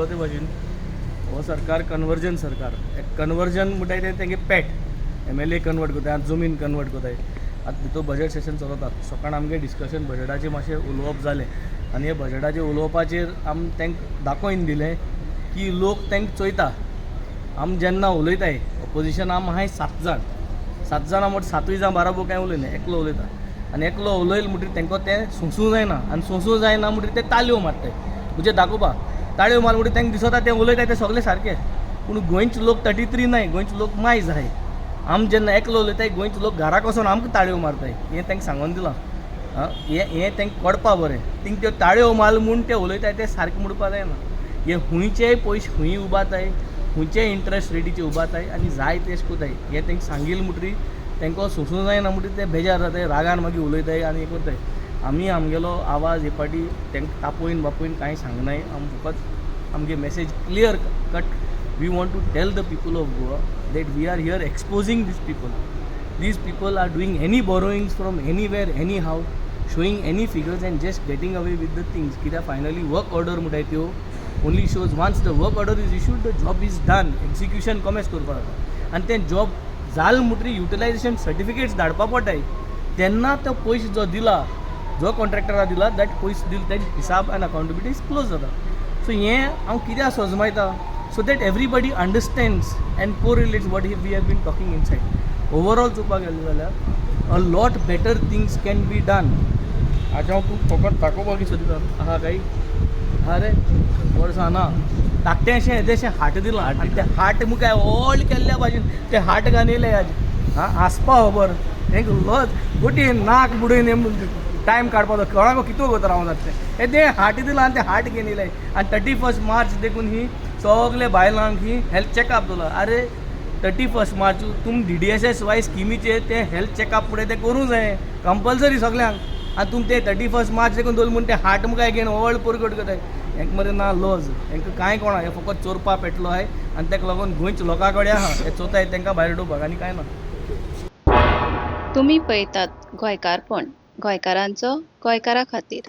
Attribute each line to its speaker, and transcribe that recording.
Speaker 1: ते भाशेन हो सरकार कन्वर्जन सरकार. कन्वर्जन म्हणटाय तें तेंगे पॅट MLA कन्वर्ट कोताय, आतां जमीन कन्वर्ट कोताय. आतां भितर बजेट सेशन चलता. सकाळ आमगे डिस्कशन बजेटाचेर मातशें उलोवप जालें आनी हे बजेटाचेर उलोवपाचेर तांकां दाखोवन दिलें की लोक तांकां चोयता. आम जेन्ना उलयताय ऑपोजिशन आहाय 7 जाणां म्हण 7 जावं 12 कांय उलयना, एकलो उलयता. आनी एकलो उलयलो म्हणटकीर तांकां तें सोंसूं जायना आनी सोंसूं जायना म्हणटकीर ते ताळयो मारताय. म्हणजे दाखोवपा ताळयो मार म्हणटकीर तांकां दिसता ते उलयताय ते सगळे सारके. पूण गोंयचे लोक 33 न्हय, गोंयचे लोक मायज आहाय. आम जेन्ना एकलो उलयताय गोंयचे लोक घराक वचून आमकां ताळयो मारताय. हें तांकां सांगून दिलां. हें तांकां कळपा बरें. तिंक त्यो ताळयो मार म्हूण ते उलयताय ते सारकें म्हणपा जायना. हे हुंयचेय पयशे हुंय उबाताय, हुंयचे इंट्रस्ट रेटीचे उबाताय आनी जाय तेश कोताय. हें तांकां सांगिल्लें म्हणटरी तांकां सोंसूं जायना म्हणटरी ते बेजार जाताय, रागान मागीर उलयताय आनी हें करताय. आमी आमगेलो आवाज हे फाटी तांकां तापोवन बापोवन कांय सांगनाय. फकत आमगे message clear cut. We want to tell the people of Goa that we are here exposing these people. These people are doing any borrowings from anywhere, anyhow, showing any figures and just getting away with the things. Kida finally work order mutay tyo only shows once the work order is issued, the job is done. Execution कमेच करपा जाता आनी तें job जाल म्हणटरी utilisation certificates धाडपा पडटाय. तेन्ना तो पयशे जो दिला, जो कॉन्ट्रॅक्टरा दिला, दॅट पयशे दिला तें हिसाब आनी अकाउंटेबिलिटी इज क्लोज जाता. सो हें हांव कित्याक सजमायता, so that everybody understands and correlates what we have been talking inside. Overall चोवपाक गेलें जाल्यार a lot better things can be done. आज हांव तूं फकत दाखोवपाक सोदता आहा काय अरे वर्सां ना धाकटें अशें येदें अशें हाट दिलां आनी तें हाट मुखार व्हड केल्ल्या भाशेन तें हाट घालयलें आज. हांसपा खबर तांकां लज गोटी नाक बुडयन टायम काडपाचो कोणाक कितू करता रावूं जाता तें. तें हाट दिलां आनी तें हाट घेवन येयलें आनी 31 मार्च देखून ही सगळे बायलांक ही हेल्थ चॅकअप दिला. अरे 31 मार्च तुम DDSSY स्किमीचेर ते हेल्थ चॅकअप फुडें तें करूं जाय कंपल्सरी सगल्यांक. आनी तुम ते 31 मार्च देखून दवरलें म्हूण ते हाट मुखार घेवन व्हड परगट करताय. हेंकां मरे ना लज, हेंकां कांय कोणा, हे फकत चोरपा पेटलो आहाय आनी ताका लागून गोंयच्या लोकां कडेन आहा हे चोताय तांकां भायर उडोवपाक आनी कांय ना.
Speaker 2: तुम्ही पळयतात गोंयकारपण, गोंयकारांचो गोंयकारा खातीर.